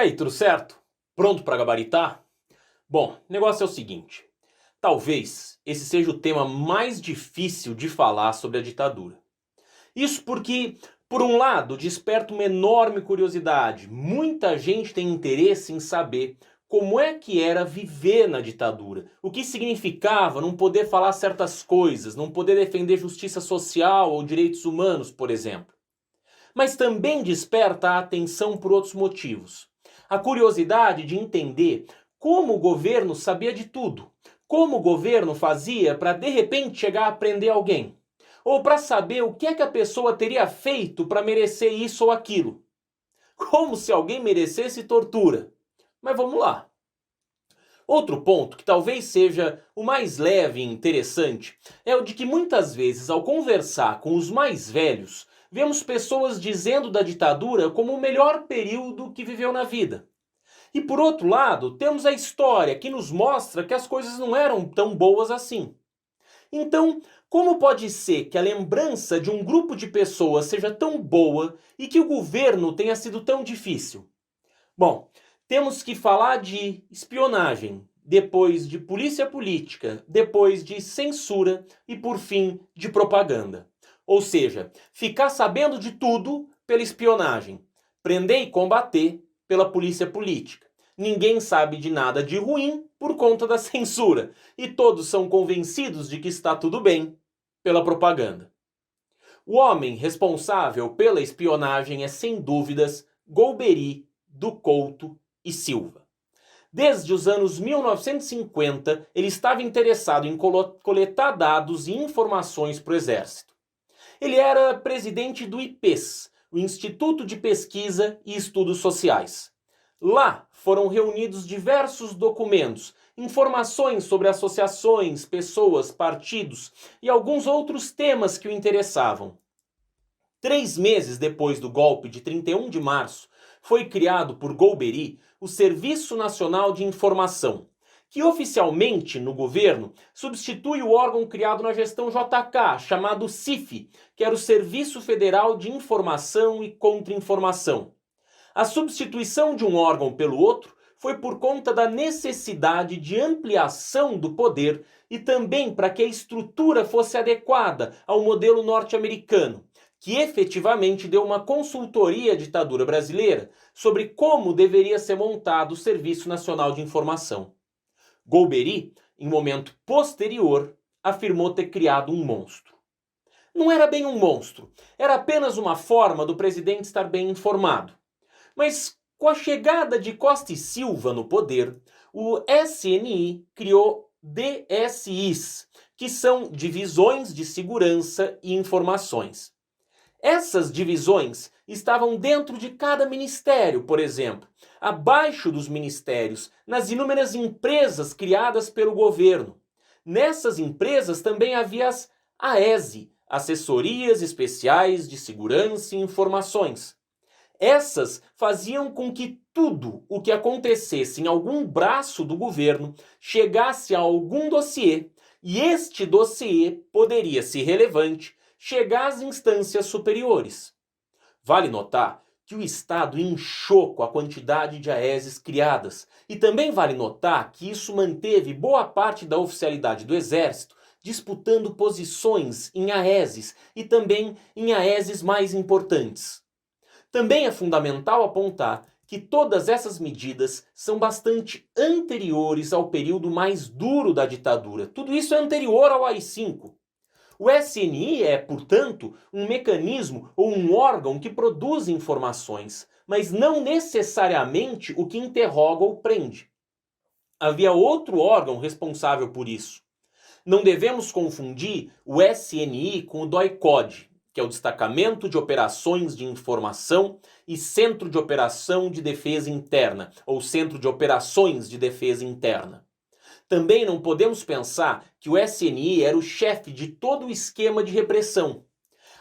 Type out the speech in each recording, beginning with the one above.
aí, tudo certo? Pronto para gabaritar? Bom, o negócio é o seguinte. Talvez esse seja o tema mais difícil de falar sobre a ditadura. Isso porque, por um lado, desperta uma enorme curiosidade. Muita gente tem interesse em saber como é que era viver na ditadura. O que significava não poder falar certas coisas, não poder defender justiça social ou direitos humanos, por exemplo. Mas também desperta a atenção por outros motivos. A curiosidade de entender como o governo sabia de tudo. Como o governo fazia para de repente chegar a prender alguém. Ou para saber o que é que a pessoa teria feito para merecer isso ou aquilo. Como se alguém merecesse tortura. Mas vamos lá. Outro ponto, que talvez seja o mais leve e interessante, é o de que muitas vezes, ao conversar com os mais velhos, vemos pessoas dizendo da ditadura como o melhor período que viveu na vida. E por outro lado, temos a história que nos mostra que as coisas não eram tão boas assim. Então, como pode ser que a lembrança de um grupo de pessoas seja tão boa e que o governo tenha sido tão difícil? Bom, temos que falar de espionagem, depois de polícia política, depois de censura e por fim de propaganda. Ou seja, ficar sabendo de tudo pela espionagem, prender e combater pela polícia política. Ninguém sabe de nada de ruim por conta da censura e todos são convencidos de que está tudo bem pela propaganda. O homem responsável pela espionagem é, sem dúvidas, Golbery do Couto e Silva. Desde os anos 1950, ele estava interessado em coletar dados e informações para o Exército. Ele era presidente do IPES, o Instituto de Pesquisa e Estudos Sociais. Lá foram reunidos diversos documentos, informações sobre associações, pessoas, partidos e alguns outros temas que o interessavam. 3 meses depois do golpe de 31 de março, foi criado por Golbery o Serviço Nacional de Informação, que oficialmente no governo substitui o órgão criado na gestão JK, chamado CIF, que era o Serviço Federal de Informação e Contra-Informação. A substituição de um órgão pelo outro foi por conta da necessidade de ampliação do poder e também para que a estrutura fosse adequada ao modelo norte-americano, que efetivamente deu uma consultoria à ditadura brasileira sobre como deveria ser montado o Serviço Nacional de Informação. Golbery, em momento posterior, afirmou ter criado um monstro. Não era bem um monstro, era apenas uma forma do presidente estar bem informado. Mas com a chegada de Costa e Silva no poder, o SNI criou DSIs, que são Divisões de Segurança e Informações. Essas divisões estavam dentro de cada ministério, por exemplo, abaixo dos ministérios, nas inúmeras empresas criadas pelo governo. Nessas empresas também havia as AESI, Assessorias Especiais de Segurança e Informações. Essas faziam com que tudo o que acontecesse em algum braço do governo chegasse a algum dossiê, e este dossiê poderia, se relevante, chegar às instâncias superiores. Vale notar que o Estado inchou com a quantidade de AESs criadas, e também vale notar que isso manteve boa parte da oficialidade do Exército disputando posições em AESs e também em AESs mais importantes. Também é fundamental apontar que todas essas medidas são bastante anteriores ao período mais duro da ditadura. Tudo isso é anterior ao AI-5. O SNI é, portanto, um mecanismo ou um órgão que produz informações, mas não necessariamente o que interroga ou prende. Havia outro órgão responsável por isso. Não devemos confundir o SNI com o DOI-CODE, que é o Destacamento de Operações de Informação e Centro de Operação de Defesa Interna, ou Centro de Operações de Defesa Interna. Também não podemos pensar que o SNI era o chefe de todo o esquema de repressão.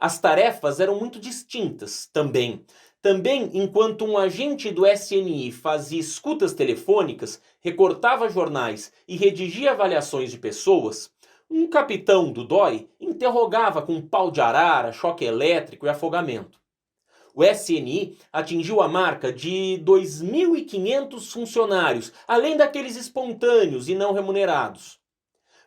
As tarefas eram muito distintas também. Também, enquanto um agente do SNI fazia escutas telefônicas, recortava jornais e redigia avaliações de pessoas, um capitão do DOI interrogava com pau de arara, choque elétrico e afogamento. O SNI atingiu a marca de 2.500 funcionários, além daqueles espontâneos e não remunerados.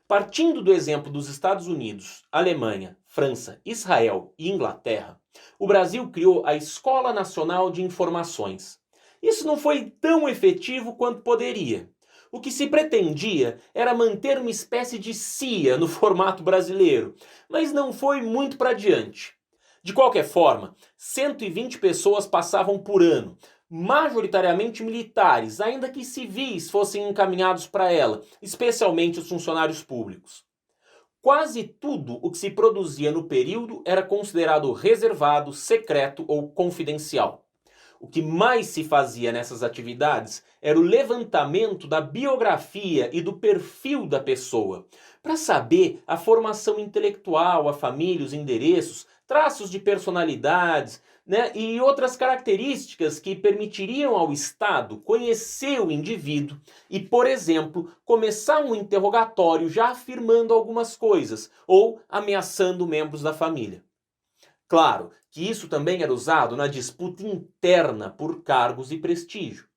Partindo do exemplo dos Estados Unidos, Alemanha, França, Israel e Inglaterra, o Brasil criou a Escola Nacional de Informações. Isso não foi tão efetivo quanto poderia. O que se pretendia era manter uma espécie de CIA no formato brasileiro, mas não foi muito para diante. De qualquer forma, 120 pessoas passavam por ano, majoritariamente militares, ainda que civis fossem encaminhados para ela, especialmente os funcionários públicos. Quase tudo o que se produzia no período era considerado reservado, secreto ou confidencial. O que mais se fazia nessas atividades era o levantamento da biografia e do perfil da pessoa, para saber a formação intelectual, a família, os endereços, traços de personalidades, e outras características que permitiriam ao Estado conhecer o indivíduo e, por exemplo, começar um interrogatório já afirmando algumas coisas ou ameaçando membros da família. Claro que isso também era usado na disputa interna por cargos e prestígio.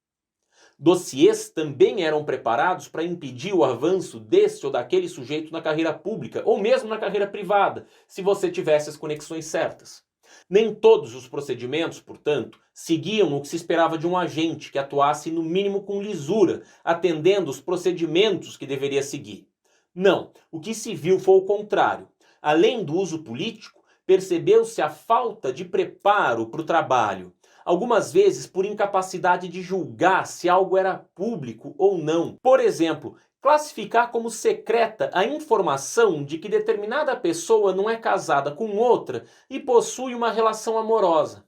Dossiês também eram preparados para impedir o avanço deste ou daquele sujeito na carreira pública ou mesmo na carreira privada, se você tivesse as conexões certas. Nem todos os procedimentos, portanto, seguiam o que se esperava de um agente que atuasse no mínimo com lisura, atendendo os procedimentos que deveria seguir. Não, o que se viu foi o contrário. Além do uso político, percebeu-se a falta de preparo para o trabalho, algumas vezes por incapacidade de julgar se algo era público ou não. Por exemplo, classificar como secreta a informação de que determinada pessoa não é casada com outra e possui uma relação amorosa.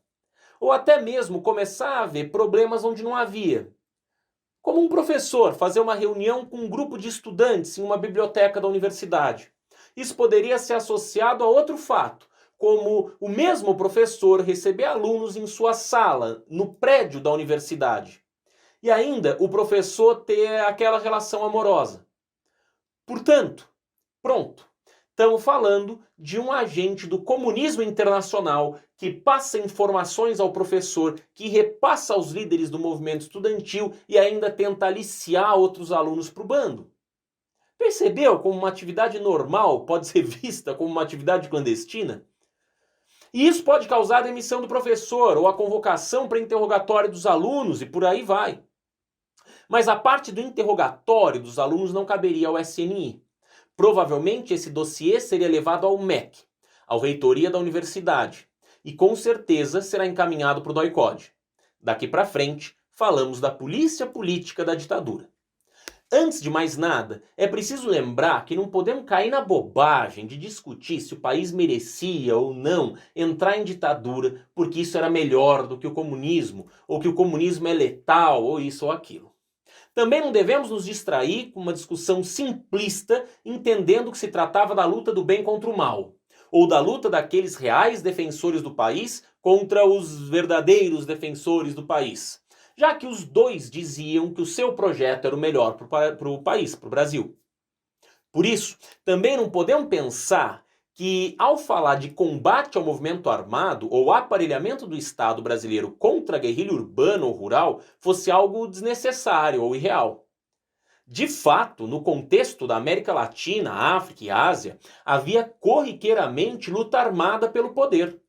Ou até mesmo começar a ver problemas onde não havia. Como um professor fazer uma reunião com um grupo de estudantes em uma biblioteca da universidade. Isso poderia ser associado a outro fato, como o mesmo professor receber alunos em sua sala, no prédio da universidade. E ainda o professor ter aquela relação amorosa. Portanto, pronto, estamos falando de um agente do comunismo internacional que passa informações ao professor, que repassa aos líderes do movimento estudantil e ainda tenta aliciar outros alunos para o bando. Percebeu como uma atividade normal pode ser vista como uma atividade clandestina? E isso pode causar a demissão do professor ou a convocação para interrogatório dos alunos e por aí vai. Mas a parte do interrogatório dos alunos não caberia ao SNI. Provavelmente esse dossiê seria levado ao MEC, à reitoria da universidade, e com certeza será encaminhado para o DOI-CODE. Daqui para frente, falamos da polícia política da ditadura. Antes de mais nada, é preciso lembrar que não podemos cair na bobagem de discutir se o país merecia ou não entrar em ditadura porque isso era melhor do que o comunismo, ou que o comunismo é letal, ou isso ou aquilo. Também não devemos nos distrair com uma discussão simplista, entendendo que se tratava da luta do bem contra o mal, ou da luta daqueles reais defensores do país contra os verdadeiros defensores do país, já que os dois diziam que o seu projeto era o melhor para o país, para o Brasil. Por isso, também não podemos pensar que, ao falar de combate ao movimento armado ou aparelhamento do Estado brasileiro contra a guerrilha urbana ou rural, fosse algo desnecessário ou irreal. De fato, no contexto da América Latina, África e Ásia, havia corriqueiramente luta armada pelo poder.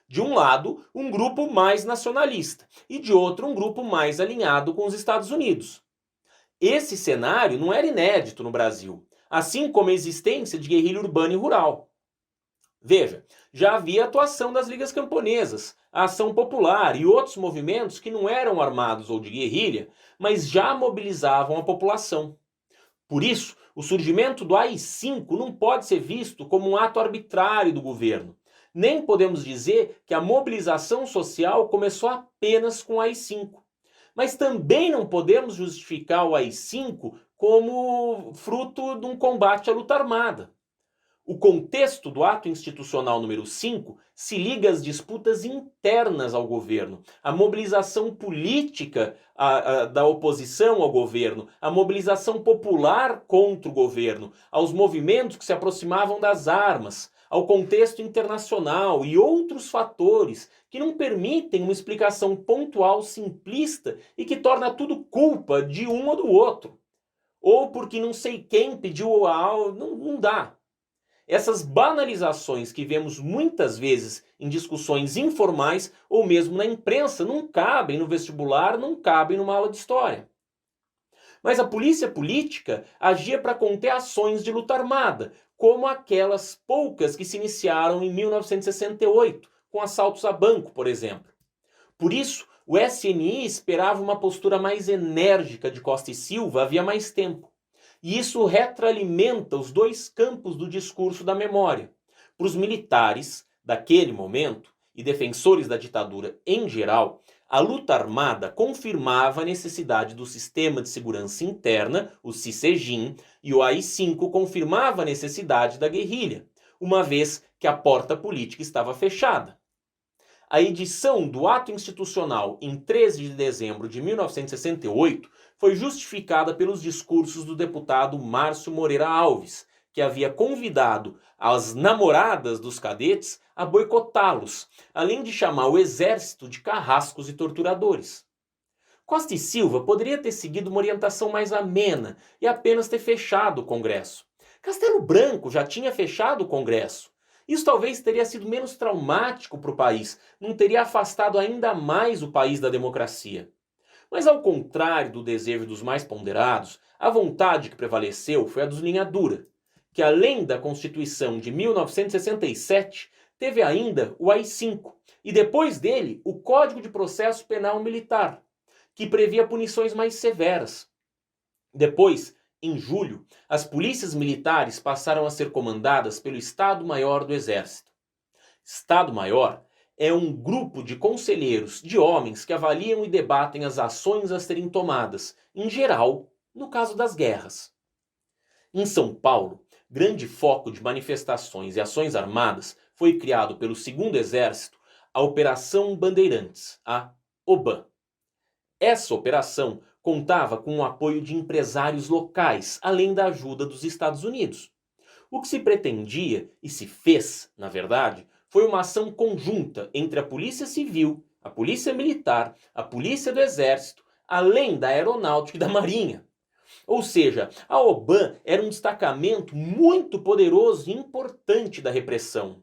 De um lado, um grupo mais nacionalista, e de outro, um grupo mais alinhado com os Estados Unidos. Esse cenário não era inédito no Brasil, assim como a existência de guerrilha urbana e rural. Veja, já havia atuação das ligas camponesas, a ação popular e outros movimentos que não eram armados ou de guerrilha, mas já mobilizavam a população. Por isso, o surgimento do AI-5 não pode ser visto como um ato arbitrário do governo. Nem podemos dizer que a mobilização social começou apenas com o AI-5. Mas também não podemos justificar o AI-5 como fruto de um combate à luta armada. O contexto do ato institucional número 5 se liga às disputas internas ao governo, à mobilização política da oposição ao governo, à mobilização popular contra o governo, aos movimentos que se aproximavam das armas, ao contexto internacional e outros fatores que não permitem uma explicação pontual simplista e que torna tudo culpa de um ou do outro. Ou porque não sei quem pediu não dá. Essas banalizações que vemos muitas vezes em discussões informais ou mesmo na imprensa não cabem no vestibular, não cabem numa aula de história. Mas a polícia política agia para conter ações de luta armada, como aquelas poucas que se iniciaram em 1968, com assaltos a banco, por exemplo. Por isso, o SNI esperava uma postura mais enérgica de Costa e Silva havia mais tempo. E isso retroalimenta os dois campos do discurso da memória. Para os militares daquele momento e defensores da ditadura em geral, a luta armada confirmava a necessidade do sistema de segurança interna, o CISEGIM, e o AI-5 confirmava a necessidade da guerrilha, uma vez que a porta política estava fechada. A edição do ato institucional em 13 de dezembro de 1968 foi justificada pelos discursos do deputado Márcio Moreira Alves, que havia convidado as namoradas dos cadetes a boicotá-los, além de chamar o exército de carrascos e torturadores. Costa e Silva poderia ter seguido uma orientação mais amena e apenas ter fechado o Congresso. Castelo Branco já tinha fechado o Congresso. Isso talvez teria sido menos traumático para o país, não teria afastado ainda mais o país da democracia. Mas ao contrário do desejo dos mais ponderados, a vontade que prevaleceu foi a dos linha dura, que além da Constituição de 1967, teve ainda o AI-5 e depois dele o Código de Processo Penal Militar, que previa punições mais severas. Depois, em julho, as polícias militares passaram a ser comandadas pelo Estado-Maior do Exército. Estado-Maior é um grupo de conselheiros, de homens que avaliam e debatem as ações a serem tomadas, em geral, no caso das guerras. Em São Paulo, grande foco de manifestações e ações armadas foi criado pelo Segundo Exército a Operação Bandeirantes, a OBAN. Essa operação contava com o apoio de empresários locais, além da ajuda dos Estados Unidos. O que se pretendia, e se fez, na verdade, foi uma ação conjunta entre a Polícia Civil, a Polícia Militar, a Polícia do Exército, além da Aeronáutica e da Marinha. Ou seja, a OBAN era um destacamento muito poderoso e importante da repressão.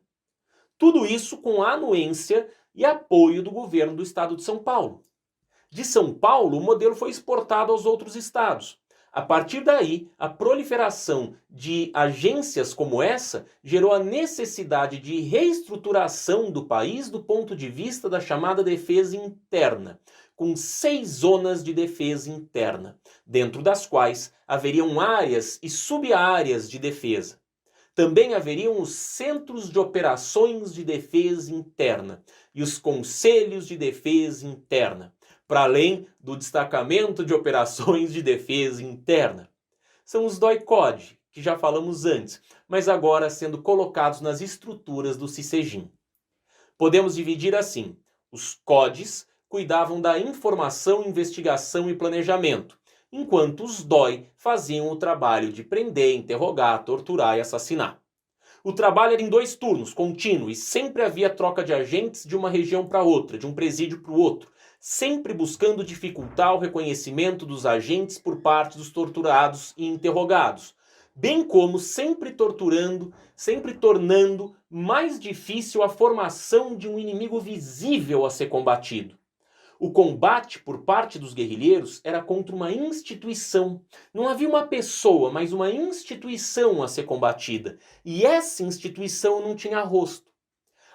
Tudo isso com a anuência e apoio do governo do estado de São Paulo. De São Paulo, o modelo foi exportado aos outros estados. A partir daí, a proliferação de agências como essa gerou a necessidade de reestruturação do país do ponto de vista da chamada defesa interna, com 6 zonas de defesa interna, dentro das quais haveriam áreas e sub-áreas de defesa. Também haveriam os Centros de Operações de Defesa Interna e os Conselhos de Defesa Interna, para além do Destacamento de Operações de Defesa Interna. São os DOI-CODE, que já falamos antes, mas agora sendo colocados nas estruturas do CISEGIM. Podemos dividir assim: os CODES cuidavam da informação, investigação e planejamento, enquanto os DOI faziam o trabalho de prender, interrogar, torturar e assassinar. O trabalho era em 2 turnos, contínuo, e sempre havia troca de agentes de uma região para outra, de um presídio para o outro, sempre buscando dificultar o reconhecimento dos agentes por parte dos torturados e interrogados, bem como sempre torturando, sempre tornando mais difícil a formação de um inimigo visível a ser combatido. O combate por parte dos guerrilheiros era contra uma instituição. Não havia uma pessoa, mas uma instituição a ser combatida. E essa instituição não tinha rosto.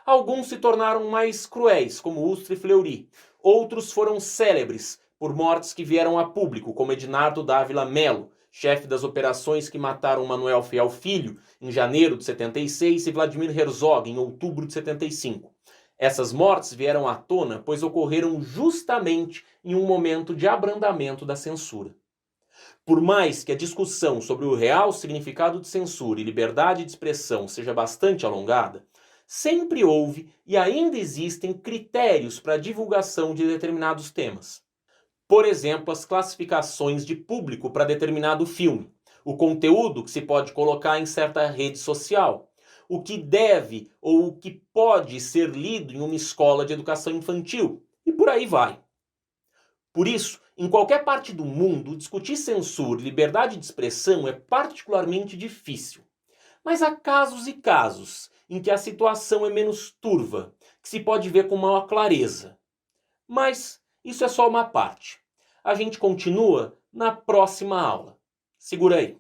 Alguns se tornaram mais cruéis, como Ustra e Fleury. Outros foram célebres por mortes que vieram a público, como Ednardo Dávila Melo, chefe das operações que mataram Manuel Fiel Filho em janeiro de 76 e Vladimir Herzog em outubro de 75. Essas mortes vieram à tona pois ocorreram justamente em um momento de abrandamento da censura. Por mais que a discussão sobre o real significado de censura e liberdade de expressão seja bastante alongada, sempre houve e ainda existem critérios para a divulgação de determinados temas. Por exemplo, as classificações de público para determinado filme, o conteúdo que se pode colocar em certa rede social, o que deve ou o que pode ser lido em uma escola de educação infantil, e por aí vai. Por isso, em qualquer parte do mundo, discutir censura e liberdade de expressão é particularmente difícil. Mas há casos e casos em que a situação é menos turva, que se pode ver com maior clareza. Mas isso é só uma parte. A gente continua na próxima aula. Segura aí.